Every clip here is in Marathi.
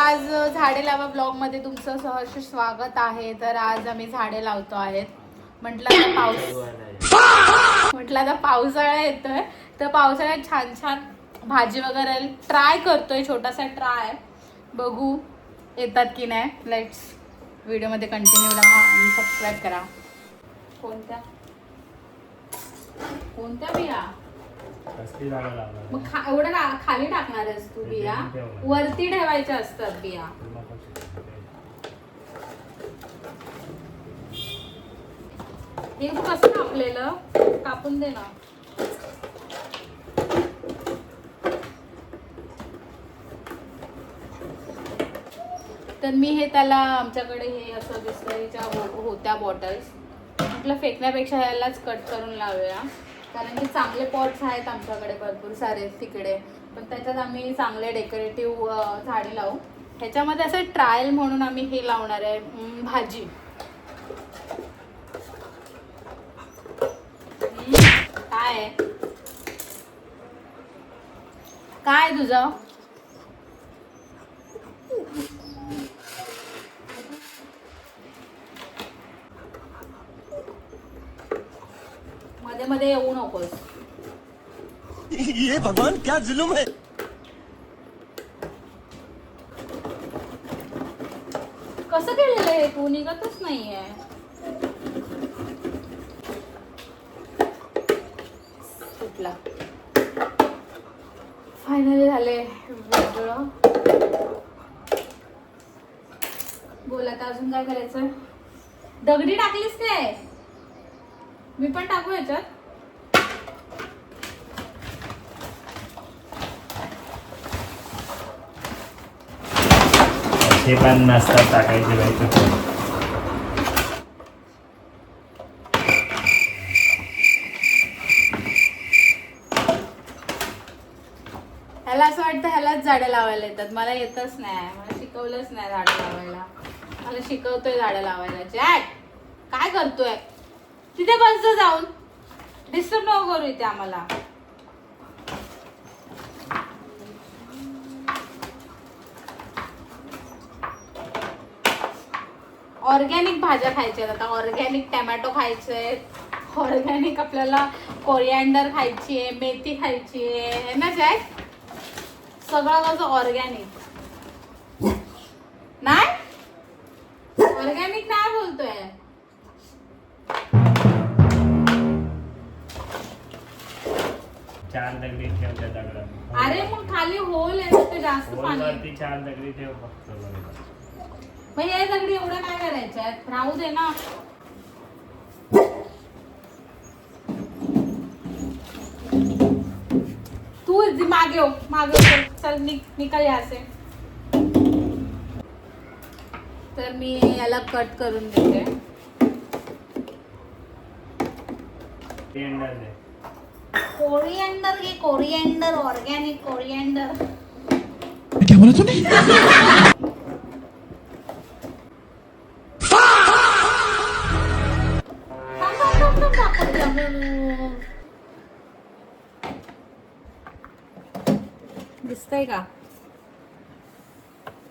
आज झाडे लावा ब्लॉग मध्ये तुमचं सहर्ष स्वागत आहे. तर आज आम्ही झाडे लावतो आहेत. म्हटलं आता पावसाळा येतोय तर पावसाळ्यात छान छान भाजी वगैरे ट्राय करतोय. छोटासा ट्राय, बघू येतात की नाही. लेट्स व्हिडिओ मध्ये कंटिन्यू राहा आणि सबस्क्राईब करा. कोणत्या बिया मग एवढं खाली टाकणार आहेस तू? बिया वरती ठेवायच्या असतात. बिया हे कसं कापलेलं? कापून दे ना. तर मी हे त्याला, आमच्याकडे हे असं बिस्लरीच्या होत्या बॉटल्स, म्हटलं फेकण्यापेक्षा यालाच कट करून लावूया. कारण की चांगले पॉट्स आहेत आमच्याकडे भरपूर सारे तिकडे, पण त्याच्यात आम्ही चांगले डेकोरेटिव्ह झाडे लावू. ह्याच्यामध्ये असं ट्रायल म्हणून आम्ही हे लावणार आहे, भाजी. काय तुझं? मध्ये मध्ये येऊ नकोस. ये भगवान क्या जुलूम है. कसं केलेलं आहे तू? निघतच नाहीये. कुठला फायनली झाले वेगळं. बोल आता अजून काय करायचं? दगडी टाकलीस काय? मी पण टाकू याच्यात. हे पण नसतात टाकायचे बाई. ह्याला असं वाटतं ह्यालाच झाडं लावायला येतात. मला येतच नाही, मला शिकवलंच नाही झाडं लावायला. मला शिकवतोय झाडं लावायला. जॅक काय करतोय? तिथे बस जाऊन, डिस्टर्ब नको करू इथे आम्हाला. ऑर्गॅनिक भाज्या खायच्या आता. ऑर्गॅनिक टॅमॅटो खायचे, ऑर्गॅनिक आपल्याला कोरिअँडर खायची आहे, मेथी खायची आहे ना जॅक? सगळं कसं ऑर्गॅनिक नाही? ऑर्गॅनिक नाही बोलतोय. चार दगडी ठेव त्या दगडात. अरे मग खाली होल आहे ते जास्त पाणी. वरती चार दगडी ठेव फक्त. मग हे दगडी एवढं काय करायचं आहे? राहू दे ना. तू मागे मागे चल, निकल यासे. तर मी याला कट करून देते. कोरिअँडर घे, कोरिअँडर, ऑर्गॅनिक कोरिअँडर. क्या बोला तूने? दिसतंय का?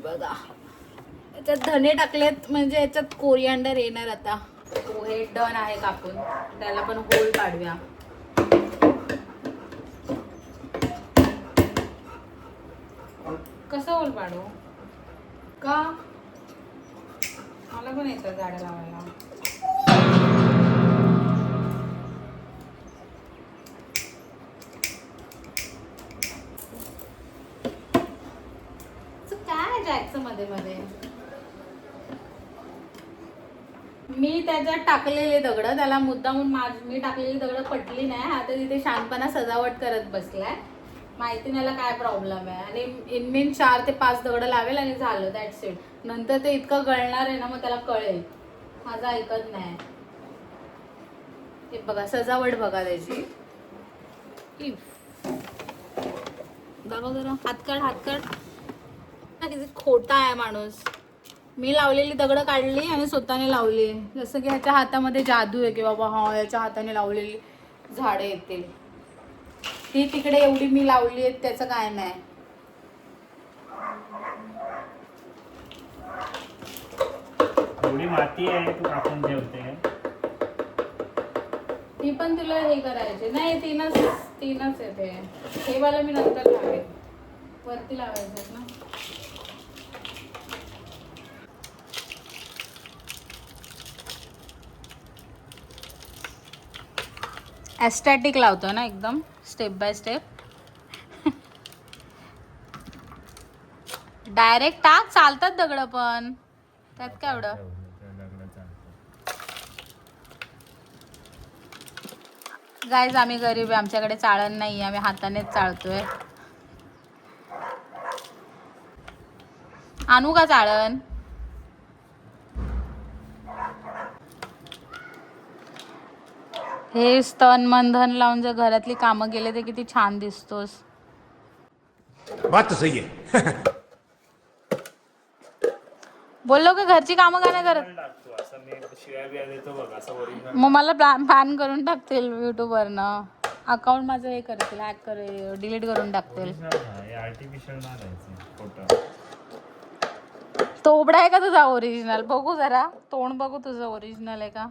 बघा याच्यात धने टाकलेत म्हणजे याच्यात कोरिअँडर येणार. आता हे डन आहे कापून. त्याला पण होल पाडूया. कसं होल पाडू? का मला पण येतं झाडं लावायला. काय जायचं मध्ये मध्ये? मी त्याच्यात टाकलेले दगड, त्याला मुद्दामून मी टाकलेली दगड पटली नाही. आता तिथे शांतपणा सजावट करत बसलाय. माहिती नाही काय प्रॉब्लेम आहे. आणि इनमेन 4 ते 5 दगड लावेल आणि झालं, दॅट्स इट. नंतर ते इतकं गळणार आहे ना, मग त्याला कळेल. माझं ऐकत नाही. हे बघा सजावट बघा त्याची. बघा जरा हात काढ. किती खोटा आहे माणूस. मी लावलेली दगड काढली आणि स्वतःने लावली. जसं की ह्याच्या हातामध्ये जादू आहे की बाबा हा याच्या हाताने लावलेली झाडे येतील. ती तिकडे एवढी मी लावली आहेत त्याचं काय नाही. एवढी माती आहे तू कापून ठेवते. ती पण तुला हे करायचे नाही. तीनच येते. हे वाला मी नंतर लावेन. वरती लावायचं ना. ॲस्टॅटिक लावतो ना एकदम स्टेप बाय स्टेप. डायरेक्ट टाक. चालतात दगड पण त्यात काय एवढं. गाईज आम्ही गरीब आहे. आमच्याकडे चाळण नाही. आम्ही हातानेच चाळतोय. आणू का चाळण. हे स्तन मन धन लावून जर घरातली कामं केले तर किती छान दिसतोस. बात तो सही है. बोललो का घरची कामं का नाही करत. टाकतो असं मी शिव्या बिया देतो बघ असं ओरिजिनल. मग मला बॅन करून टाकतील युट्यूबवरनं. अकाउंट माझं हे करतील. हॅक डिलीट करून टाकतील. आर्टिफिशियल नाही राहायचं फोटो. तोबडा आहे का तुझा ओरिजिनल. बघू जरा तोंड बघू तुझं ओरिजिनल आहे का.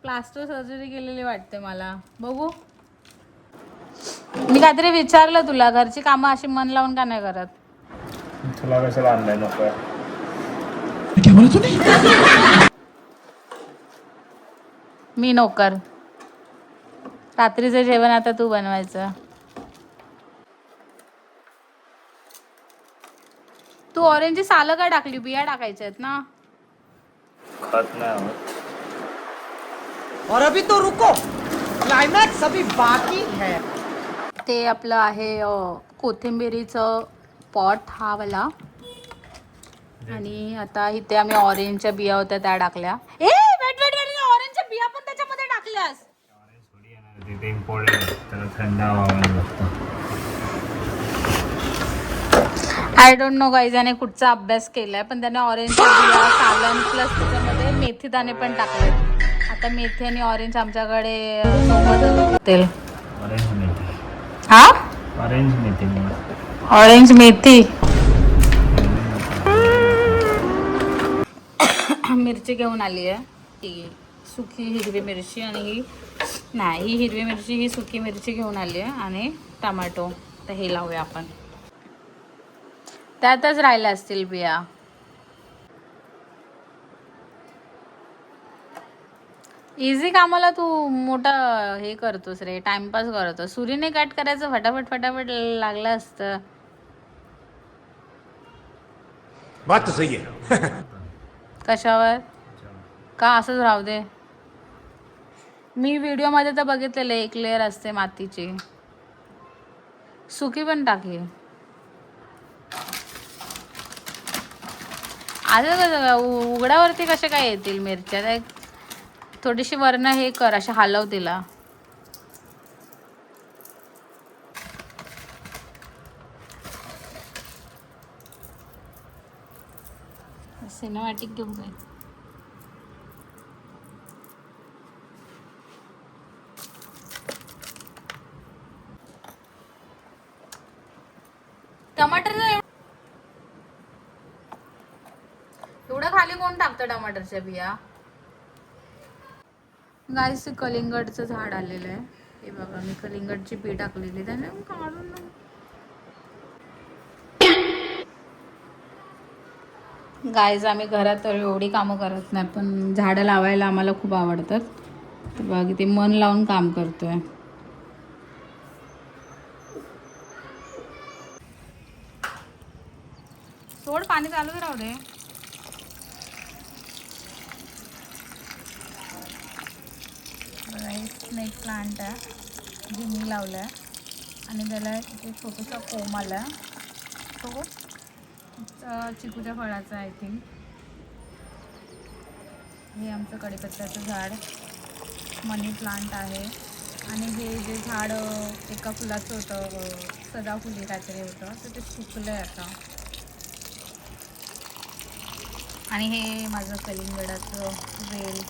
प्लास्टर सर्जरी केलेली वाटते मला. बघू. मी काहीतरी विचारलं तुला. घरची कामं अशी मन लावून का नाही करत. तुला कशाला आणलंय नको. मी नोकर. रात्रीचं जेवण आता तू बनवायचं. तू ऑरेंजची सालं का टाकली. बिया टाकायच्या आहेत ना. खात नाही आवडत. और अभी तो रुको, क्लाइमॅक्स अभी बाकी है. ते आपलं आहे कोथिंबिरीचं पॉट हा वाला. आणि आता इथे आम्ही ऑरेंजच्या बिया होत्या त्या टाकल्या. वेट ऑरेंजच्या बिया पण त्याच्यामध्ये टाकल्यास. तिथे इम्पॉर्टंट त्याला थंड हवामान लागतं. आय डोंट नो गाईज याने कुठचा अभ्यास केलाय पण त्याने ऑरेंजच्या बिया सालन प्लस त्याच्यामध्ये मेथी दाणे पण टाकले. आता मेथी आणि ऑरेंज आमच्याकडे सोबतच तेल. ऑरेंज मेथी. हा ऑरेंज मेथी. ऑरेंज मेथी. मिरची घेऊन आली आहे. ही सुकी हिरवी मिरची आणि ही हिरवी मिरची ही सुकी मिरची घेऊन आली आहे आणि टमाटो. तर हे लावूया आपण. त्यातच राहिल्या असतील बिया. इझी कामाला तू मोठं हे करतोस रे. टाइमपास करतो. सुरीने कट करायचं फटाफट लागलं असतं. बात तो सही है. कशावर का असंच राहू दे. मी व्हिडिओमध्ये तर बघितलेलं एक लेअर असते मातीची. सुकी पण टाकली. आता कसं उघड्यावरती कसे काय येतील मिरच्या. थोडीशी वरनं हे कर अशा हलव तिला. सिनेमॅटिक घेऊन काय. टमाटर एवढं खाली कोण टाकतं टमाटरच्या बिया. गाईस कलिंगडचं झाड आलेलं आहे. हे बघा मी कलिंगडची बी टाकलेली त्याने काढून. गाईज आम्ही घरात तर एवढी कामं करत नाही पण झाडं लावायला आम्हाला खूप आवडतात. तर बघ ते मन लावून काम करतोय. सोड पाणी चालूच राहू दे. स्नेक प्लांट आहे जे मी लावलं आहे आणि त्याला एक छोटंसं कोंब आला आहे. तो चिकूच्या फळाचं आय थिंक. हे आमचं कढीपत्त्याचं झाड. मनी प्लांट आहे आणि हे जे झाड एका फुलाचं होतं सदाफुली काहीतरी होतं तर ते सुकलं आहे आता. आणि हे माझं कलिंगडाचं वेल.